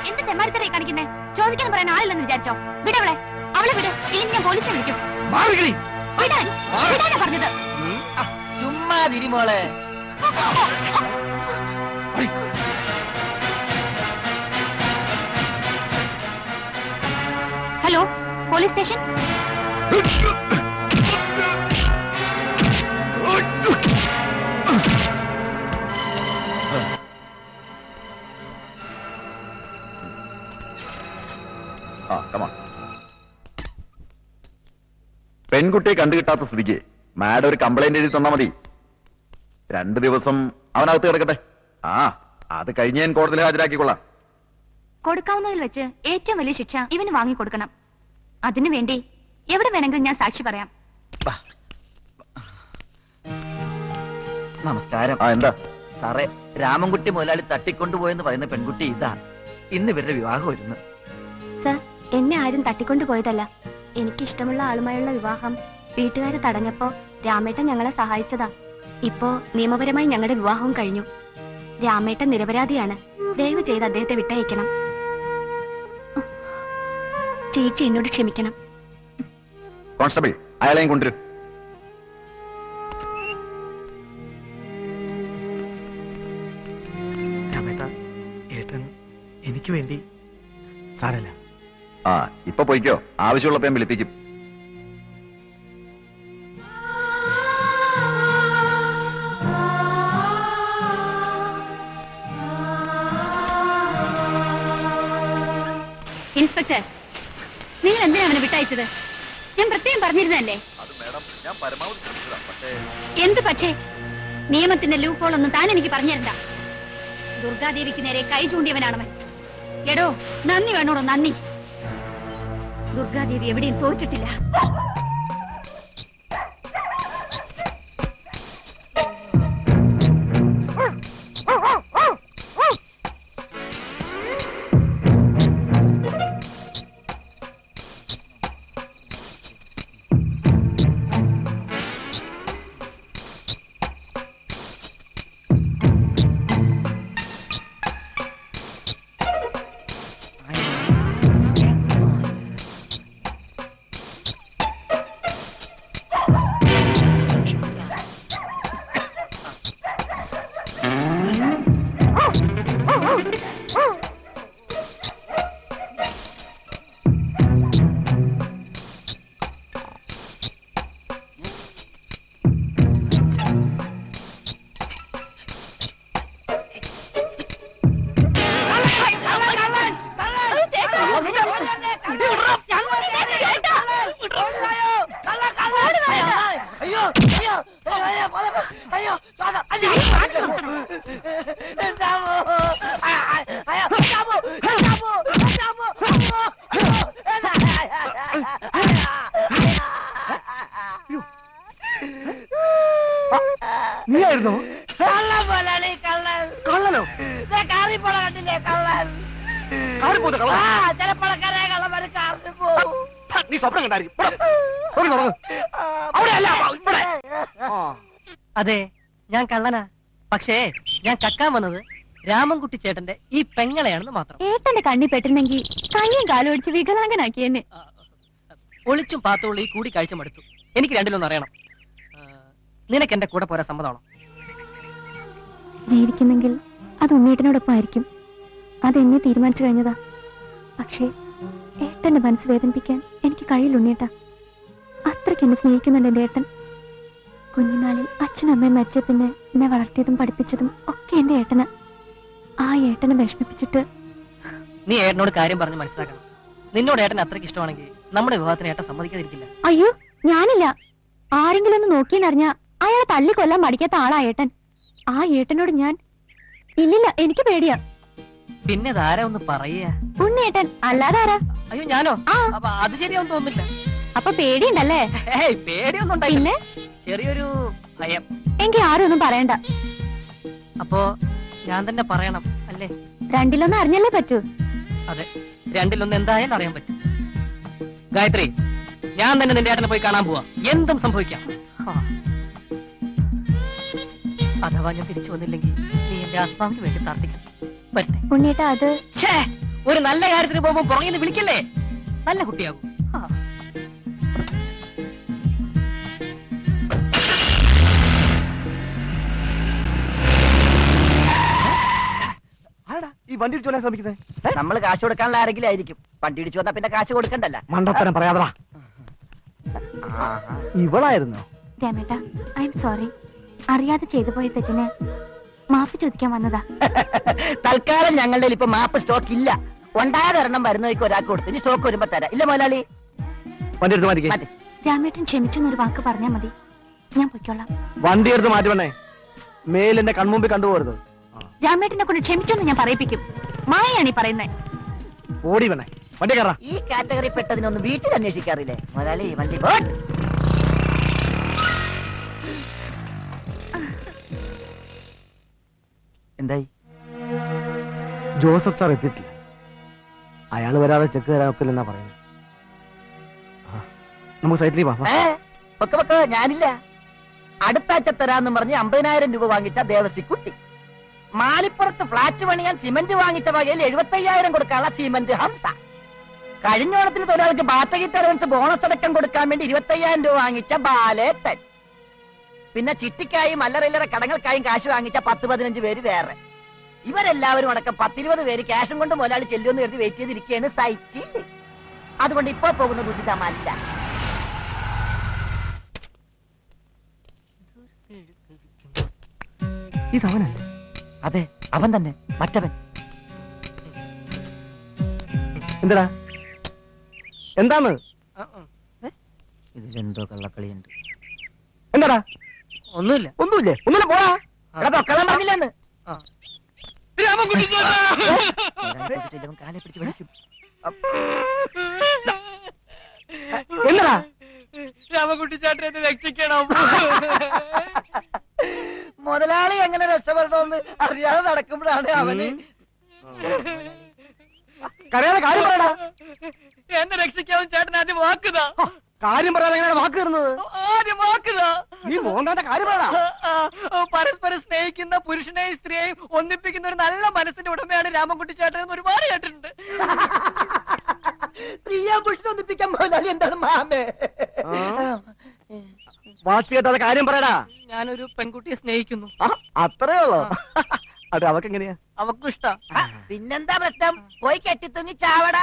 എന്ത് തെമ്മാടിത്തറ കാണിക്കുന്നേ? ചോദിക്കാൻ പറയാൻ ആളില്ലെന്ന് വിചാരിച്ചോ? വിടവളെ, അവളെ വിട്, ഇല്ലെങ്കിൽ ഞാൻ പോലീസിനെ വിളിക്കും. വിടാനാ പറഞ്ഞത്. ചുമ്മാ തിരിമോളെ. Hello, police station. പെൺകുട്ടിയെ കണ്ടുകിട്ടാത്ത സ്ഥിതിക്ക് മാഡം ഒരു കംപ്ലൈന്റ് എഴുതി തന്നാ മതി. 2 ദിവസം അവനകത്ത് കിടക്കട്ടെ. അത് കഴിഞ്ഞ് ഞാൻ കോടതിയിൽ ഹാജരാക്കിക്കൊള്ളാം. കൊടുക്കാവുന്നതിൽ വെച്ച് ഏറ്റവും വലിയ ശിക്ഷ ഇവന് വാങ്ങിക്കൊടുക്കണം. അതിനു വേണ്ടി എവിടെ വേണമെങ്കിലും ഞാൻ സാക്ഷി പറയാം. നമസ്കാരം. എന്താ സാറേ, രാമൻകുട്ടി മുതലാളി തട്ടിക്കൊണ്ടുപോയെന്ന് പറയുന്ന പെൺകുട്ടി ഇതാ. ഇന്ന് ഇവരുടെ വിവാഹം വരുന്നു. സർ, എന്നെ ആരും തട്ടിക്കൊണ്ടുപോയതല്ല. എനിക്കിഷ്ടമുള്ള ആളുമായുള്ള വിവാഹം വീട്ടുകാരെ തടഞ്ഞപ്പോ രാമേട്ടൻ ഞങ്ങളെ സഹായിച്ചതാ. ഇപ്പോ നിയമപരമായി ഞങ്ങളുടെ വിവാഹവും കഴിഞ്ഞു. രാമേട്ടൻ നിരപരാധിയാണ്. ദയവ് ചെയ്ത് അദ്ദേഹത്തെ വിട്ടയക്കണം. ചേച്ചി എന്നോട് ക്ഷമിക്കണം. കോൺസ്റ്റബിൾ, അയാളെയും കൊണ്ടുവരും. എനിക്ക് വേണ്ടി സാരല്ല. ഇപ്പൊ പോയിക്കോ, ആവശ്യമുള്ളപ്പോ ഞാൻ വിളിപ്പിക്കും. ഇൻസ്പെക്ടർ, നിങ്ങൾ എന്തിനാ അവനെ വിട്ടയച്ചത്? ഞാൻ പ്രത്യേകം പറഞ്ഞിരുന്നല്ലേ. എന്ത് പക്ഷേ? നിയമത്തിന്റെ ലൂപ്പ് ഹോൾ ഒന്നും താൻ എനിക്ക് പറഞ്ഞിരണ്ട. ദുർഗാദേവിക്ക് നേരെ കൈ ചൂണ്ടിയവനാണവൻ. എടോ, നന്ദി വേണോടോ, നന്ദി. ദുർഗാദേവി എവിടെയും തോറ്റിട്ടില്ല. നീയായിരുന്നോ? കള്ളനോ? കണ്ടില്ലേ കള്ളൻ? നീ സ്വപ്നം കണ്ടായിരിക്കും. അതെ, ഞാൻ കള്ളനാ. പക്ഷേ ഞാൻ കക്കാൻ വന്നത് രാമൻകുട്ടി ചേട്ടന്റെ ഈ പെങ്ങളെയാണെന്ന് മാത്രം. ഏട്ടന്റെ കണ്ണി പെട്ടിരുന്നെങ്കിൽ കയ്യും കാലും ഒടിച്ച് വികലാംഗനാക്കി എന്നെ. ഒളിച്ചും പാത്തോളി കൂടി കാഴ്ച മടുത്തു. എനിക്ക് രണ്ടിലൊന്നും അറിയണം. നിനക്ക് എന്റെ കൂടെ പോരാ സമ്മതമാണോ? ജീവിക്കുന്നെങ്കിൽ അത് ഉണ്ണേട്ടനോടൊപ്പം ആയിരിക്കും. അതെന്നെ തീരുമാനിച്ചു കഴിഞ്ഞതാ. പക്ഷേ ഏട്ടന്റെ മനസ്സ് വേദനിപ്പിക്കാൻ എനിക്ക് കഴിയില്ല ഉണ്ണേട്ടാ. അത്രയ്ക്ക് എന്നെ സ്നേഹിക്കുന്നുണ്ട് എന്റെ ഏട്ടൻ. കുഞ്ഞുനാളിൽ അച്ഛനും അമ്മയും മരിച്ച പിന്നെ എന്നെ വളർത്തിയതും പഠിപ്പിച്ചതും ഒക്കെ എന്റെ ഏട്ടന്. ആ ഏട്ടനെ വിഷമിപ്പിച്ചിട്ട്. നീ ഏട്ടനോട് കാര്യം പറഞ്ഞ് മനസ്സിലാക്കണം. നിന്നോട് ഏട്ടൻ അത്രയ്ക്ക് ഇഷ്ടമാണെങ്കിൽ നമ്മുടെ വിവാഹത്തിന് ഏട്ടൻ സമ്മതിക്കാതിരിക്കില്ല. അയ്യോ, ഞാനില്ല. ആരെങ്കിലും ഒന്ന് നോക്കിയെന്നറിഞ്ഞാ അയാളെ തല്ലിക്കൊല്ലാൻ മടിക്കാത്ത ആളാ ഏട്ടൻ. ആ ഏട്ടനോട് ഞാൻ ഇല്ലില്ല, എനിക്ക് പേടിയാ. പിന്നെ ധാര ഒന്ന് പറയാ. ഉണ്ണേട്ടൻ അല്ലാതെ ആരാ? അയ്യോ, ഞാനോ? അത് ശരിയാവും തോന്നില്ല. അപ്പൊ പേടിയുണ്ടല്ലേ? പേടിയൊന്നും ഉണ്ടായില്ല, ചെറിയൊരു ഭയം. എങ്കിൽ ആരും ഒന്നും പറയണ്ട. അപ്പോ ഞാൻ തന്നെ പറയണം അല്ലേ? രണ്ടിലൊന്നും അറിഞ്ഞല്ലേ പറ്റൂ. അതെ, രണ്ടിലൊന്നും എന്തായാലും അറിയാൻ പറ്റും. ഗായത്രി, ഞാൻ തന്നെ നിന്റെ ഏട്ടനെ പോയി കാണാൻ പോവാ. എന്തും സംഭവിക്കാം. അഥവാ ഞാൻ തിരിച്ചു വന്നില്ലെങ്കിൽ നീ എന്റെ ആത്മാവിന് വേണ്ടി പ്രാർത്ഥിക്കണം. വരട്ടെ. ഉണ്ണിയേട്ടാ അത് ഛേ, ഒരു നല്ല കാര്യത്തിന് പോകുമ്പോ പുറകെ നിന്ന് വിളിക്കല്ലേ. നല്ല കുട്ടിയാകും. ആടാ ഈ വണ്ടി ഇടിച്ചു കൊല്ലാൻ ശ്രമിക്കുന്നത്? നമ്മൾ കാശ് കൊടുക്കാനുള്ള ആരെങ്കിലും ആയിരിക്കും. വണ്ടി ഇടിച്ചു വന്നാ പിന്നെ കാശ് കൊടുക്കണ്ടല്ല. മണ്ടത്തരം പറയാതടാ. ഇവളായിരുന്നോ? രാമേട്ടാ, ഐ എം സോറി. അറിയാതെ ചെയ്തു പോയ തെറ്റിന് മാപ്പ് ചോദിക്കാൻ വന്നതാ. തൽക്കാലം ഞങ്ങളുടെ ഇപ്പൊ മാപ്പ് സ്റ്റോക്ക് ഇല്ല. ഉണ്ടായതൊരെണ്ണം വരുന്നവയ്ക്ക് ഒരാൾക്ക് കൊടുത്ത് ഇനി സ്റ്റോക്ക് വരുമ്പോ തരാം. ഇല്ല മുതലാളി? വണ്ടി എടുത്ത് മാറ്റി. മാറ്റി. രാമേട്ടൻ ക്ഷമിച്ചെന്നൊരു വാക്ക് പറഞ്ഞാൽ മതി, ഞാൻ പൊയ്ക്കോളാം. വണ്ടി എടുത്ത് മാറ്റി വേണേ. മേൽ എന്റെ കൺമുമ്പിൽ കണ്ടുപോകരുത്. രാമേട്ടനെ കൊണ്ട് ക്ഷമിച്ചെന്ന് ഞാൻ പറയിപ്പിക്കും. മായയാണ് ഈ പറയുന്നത്. ഓടി വേണേ. വണ്ടി കയറാ. ഈ കാറ്റഗറി പെട്ടതിനൊന്നും വീട്ടിൽ അന്വേഷിക്കാറില്ലേ മുതലാളി? വണ്ടി എന്തായി? ജോസഫ് സാർ എത്തിയിട്ടില്ല. അയാൾ വരാതെ ചെക്ക് തരാനൊക്കില്ലെന്നാ പറയുന്നത്. നമുക്ക് സൈറ്റിൽ പോവാം. പൊക്കെ ഞാനില്ല. അടുത്താഴ്ച തരാന്ന് പറഞ്ഞ് 50,000 രൂപ വാങ്ങിച്ച ദേവസിക്കുട്ടി. മാലിപ്പുറത്ത് ഫ്ലാറ്റ് പണിയാൻ സിമന്റ് വാങ്ങിച്ച വകയിൽ 75,000 കൊടുക്കാനുള്ള സിമന്റ് ഹംസ. കഴിഞ്ഞ ഓണത്തിന് തൊഴിലാളിക്ക് ബാറ്റഗിറ്റ് അലവൻസ് ബോണസ് അടക്കം കൊടുക്കാൻ വേണ്ടി 25,000 രൂപ വാങ്ങിച്ച ബാലേട്ടൻ. പിന്നെ ചിട്ടിക്കായും അല്ലറയില്ലറ കടങ്ങൾക്കായും കാശ് വാങ്ങിച്ച 10-15 പേര് വേറെ. ഇവരെല്ലാവരും അടക്കം 10-20 പേര് ക്യാഷും കൊണ്ട് മുതലാളി ചെല്ലുമെന്ന് കരുതി വെയിറ്റ് ചെയ്തിരിക്കുകയാണ് സൈറ്റിൽ. അതുകൊണ്ട് ഇപ്പൊ പോകുന്നത് ഉചിതമല്ല. ഇതവനല്ലേ? അതെ, അവൻ തന്നെ. മറ്റവൻ. എന്താ എന്താന്ന്? ഇതിലെന്തോ കള്ളക്കളിയുണ്ട്. എന്താടാ? ഒന്നുമില്ല. ഒന്നുമില്ലേ? ഒന്നുമില്ല, പോടാ. പൊക്കളാൻ പറഞ്ഞില്ലെന്ന്. രാമൻകുട്ടി കാലെ പിടിച്ച് വിളിക്കും. എന്താടാ? രാമൻകുട്ടി ചേട്ടനെ രക്ഷിക്കണം. മുതലാളി എങ്ങനെ രക്ഷപ്പെടണമെന്ന് അറിയാതെ നടക്കുമ്പോഴാണ് അവന്. കരയാതെ കാര്യം പറയടാ. എന്നെ രക്ഷിക്കാവും ചേട്ടൻ ആദ്യം വാക്കുതാ. കാര്യം പറയാതെ എങ്ങനെയാണ് വാക്ക് തരുന്നത്? ആദ്യം വാക്കുതാ. നീ മോന്താന്റെ കാര്യം പറയടാ. പരസ്പരം സ്നേഹിക്കുന്ന പുരുഷനെയും സ്ത്രീയെയും ഒന്നിപ്പിക്കുന്ന ഒരു നല്ല മനസ്സിന്റെ ഉടമയാണ് രാമൻകുട്ടി ചേട്ടൻ എന്ന് ഒരുപാട് കേട്ടിട്ടുണ്ട്. സ്ത്രീയെ പുരുഷനെ ഒന്നിപ്പിക്കാൻ മുതലാളി എന്താണ് മാമേ? വാച്ച് കേട്ടാതെ കാര്യം പറയടാ. ഞാനൊരു പെൺകുട്ടിയെ സ്നേഹിക്കുന്നു. അത്രേ ഉള്ളോ? അത് അവക്കെങ്ങനെയാ? അവക്കും ഇഷ്ടാ. പിന്നെന്താ പ്രശ്നം? പോയി കെട്ടിത്തൂങ്ങി ചാവട.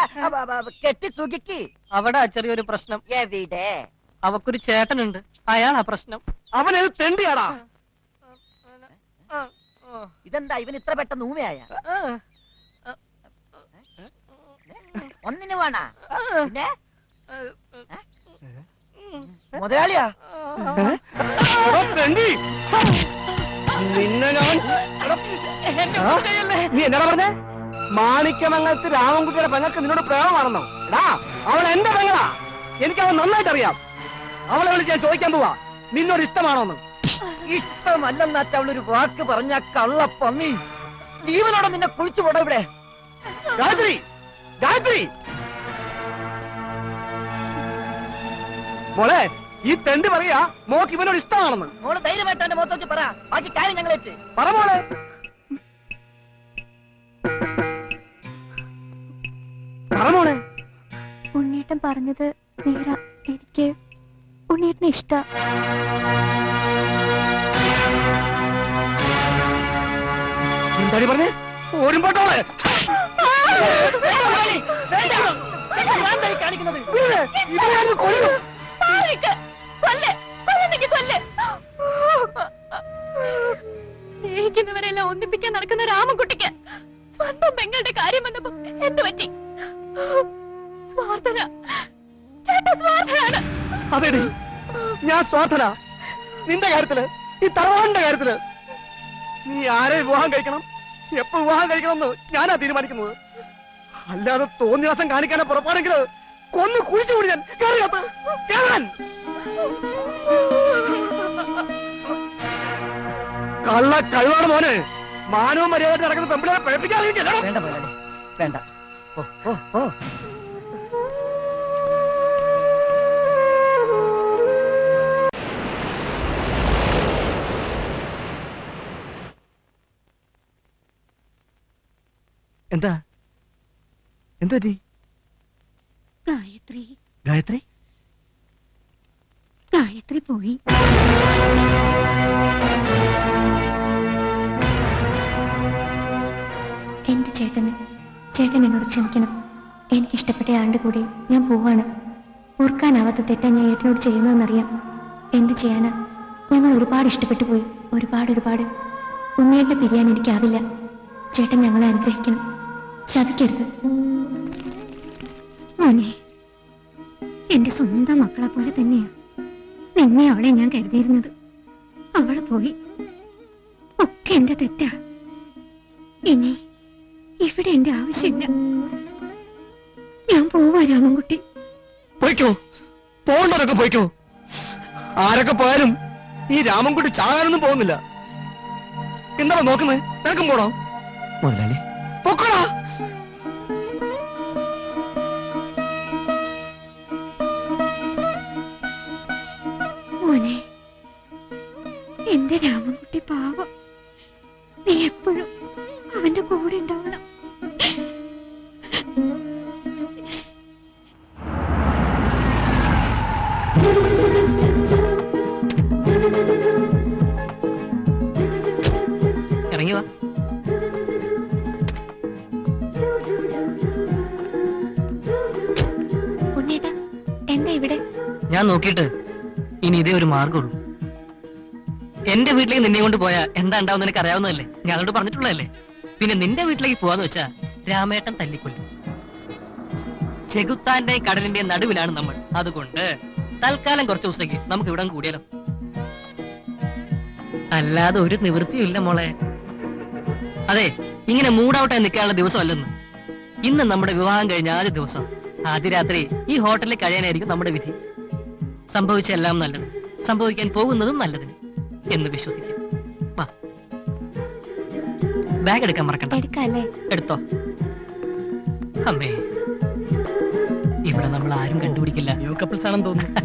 കെട്ടി സുഖിക്ക്. അവിടെ ചെറിയൊരു പ്രശ്നം. എവിടെ? അവക്കൊരു ചേട്ടനുണ്ട്. അയാളാ പ്രശ്നം. അവനത് തെണ്ടിയാടാ. ഇതെന്താ ഇവൻ ഇത്ര പെട്ടെന്ന് ഊമയായ? ഒന്നിനു വേണ പിന്നെ മുതലാളിയാ? തെണ്ടി നിന്നെ ഞാൻ. നീ എന്നാ പറഞ്ഞേ? മാണിക്യമംഗലത്ത് രാമൻകുട്ടിയുടെ പെങ്ങൾക്ക് നിന്നോട് പ്രേമമാണെന്നോ? എടാ, അവൾ എന്റെ പെങ്ങളാ. എനിക്ക് അവൻ നന്നായിട്ട് അറിയാം. അവളെ വിളിച്ച് ഞാൻ ചോദിക്കാൻ പോവാ, നിന്നോട് ഇഷ്ടമാണോന്ന്. ഇഷ്ടമല്ലെന്നാറ്റ അവളൊരു വാക്ക് പറഞ്ഞ കള്ളപ്പന്നി. ജീവനോടെ നിന്നെ കുളിച്ചു പോടാ ഇവിടെ. ഗായത്രി, ഗായത്രി മോളെ, ഈ തെണ്ടി പറയാ മോക്ക് ഇവനോട് ഇഷ്ടമാണെന്ന്. മോള് ധൈര്യമായിട്ട് എന്റെ മുഖത്ത് നോക്കി പറ. ബാക്കി കാര്യം ഞങ്ങളേറ്റ്. പറ മോളെ. പറ മോളെ. ഉണ്ണീട്ടൻ പറഞ്ഞത് നേരാ. എനിക്ക് ഉണ്ണീട്ടനെ ഇഷ്ട. എന്താടി പറഞ്ഞേ? ഓരുമ്പോട്ടോളെ കാണിക്കുന്നത് സ്നേഹിക്കുന്നവരെല്ലാം ഒന്നിപ്പിക്കാൻ നടക്കുന്ന രാമൻകുട്ടിക്ക് സ്വന്തം പെങ്ങളുടെ കാര്യം വന്നപ്പോ എന്ത് പറ്റി? സ്വാർത്ഥന. ചേട്ടാ സ്വാർത്ഥനാണ്. അതെടി, ഞാൻ സ്വാർത്ഥന. നിന്റെ കാര്യത്തില്, ഈ തറവാടിന്റെ കാര്യത്തില് നീ ആരെ വിവാഹം കഴിക്കണം, എപ്പോ വിവാഹം കഴിക്കണമെന്ന് ഞാനാ തീരുമാനിക്കുന്നത്. അല്ലാതെ തോന്നിയാസം കാണിക്കാനോ പുറപ്പാണെങ്കിൽ കൊന്നു കുഴിച്ചുകൂടി ഞാൻ. കേറാൻ കള്ള കഴിവാണ് മോന്. മാനവും മര്യാദ നടക്കുന്ന പെമ്പിളെ പഴപ്പിക്കാതെ. വേണ്ട മുതലാളി, വേണ്ട. ഓ ഓ ഓ എന്താ എന്തു പറ്റി? ഗായത്രി ഗായത്രി ഗായത്രി പോയി. എന്റെ ചേട്ടൻ എന്നോട് ക്ഷമിക്കണം. എനിക്കിഷ്ടപ്പെട്ട ആളുടെ കൂടെ ഞാൻ പോവാണ്. ഓർക്കാനാവാത്ത തെറ്റാ ഞാൻ ഏട്ടനോട് ചെയ്യുന്നതെന്നറിയാം. എന്തു ചെയ്യാനാ? ഞങ്ങൾ ഒരുപാട് ഇഷ്ടപ്പെട്ടു പോയി. ഒരുപാട്. ഉണ്ണിയേട്ടനെ പിരിയാൻ എനിക്കാവില്ല. ചേട്ടൻ ഞങ്ങളെ അനുഗ്രഹിക്കണം. ശപിക്കരുത്. മോനെ, എന്റെ സ്വന്തം മക്കളെ പോലെ തന്നെയാ നിന്നെ അവളെ ഞാൻ കരുതിയിരുന്നത്. അവള് പോയി. ഒക്കെ എന്റെ തെറ്റാ. ഇനി ഇവിടെ എന്റെ ആവശ്യമില്ല. ഞാൻ പോവാ രാമൻകുട്ടി. പോയിക്കോ, പോകണ്ടവരൊക്കെ പോയിക്കോ. ആരൊക്കെ പോയാലും ഈ രാമൻകുട്ടി ചാകാനൊന്നും പോകുന്നില്ല. എന്താണ് നോക്കുന്നത്? നിനക്കും പോണോ? മുതലാളി പൊക്കോടാ. മോനെ, എന്റെ രാമൻകുട്ടി പാവം. നീ എപ്പോഴും അവന്റെ കൂടെ ഉണ്ടാവണം. ഇറങ്ങി വാ. ഉണ്ണിയേട്ടാ, എന്താ ഇവിടെ? ഞാൻ നോക്കിയിട്ട് ഇനി ഇതേ ഒരു മാർഗമുള്ളൂ. എന്റെ വീട്ടിലേക്ക് നിന്നെ കൊണ്ട് പോയാ എന്താ ഉണ്ടാവും നിനക്ക് അറിയാവുന്നതല്ലേ? ഞാൻ അതോട് പറഞ്ഞിട്ടുള്ളതല്ലേ? പിന്നെ നിന്റെ വീട്ടിലേക്ക് പോവാന്ന് വെച്ചാ രാമേട്ടൻ തല്ലിക്കൊല്ലും. ചെകുത്താന്റെ കടലിന്റെ നടുവിലാണ് നമ്മൾ. അതുകൊണ്ട് തൽക്കാലം കുറച്ച് ദിവസത്തേക്ക് നമുക്ക് ഇവിടെ കൂടിയാലോ? അല്ലാതെ ഒരു നിവൃത്തിയും ഇല്ല മോളെ. അതെ, ഇങ്ങനെ മൂഡൌട്ടായി നിൽക്കാനുള്ള ദിവസമല്ലെന്ന്. ഇന്ന് നമ്മുടെ വിവാഹം കഴിഞ്ഞ ആദ്യ ദിവസം. ആദ്യ രാത്രി ഈ ഹോട്ടലിൽ കഴിയാനായിരിക്കും നമ്മുടെ വിധി. സംഭവിച്ച എല്ലാം നല്ലത്, സംഭവിക്കാൻ പോകുന്നതും നല്ലത് എന്ന് വിശ്വസിക്കാം. വാ, ബാഗ് എടുക്കാൻ മറക്കണ്ട. എടുക്കല്ലേ? എടുത്തോ. അമ്മേ, ഇവിടെ നമ്മൾ ആരും കണ്ടുപിടിക്കില്ല. ന്യൂ കപ്പിൾസ് ആണെന്ന് തോന്നുന്നു.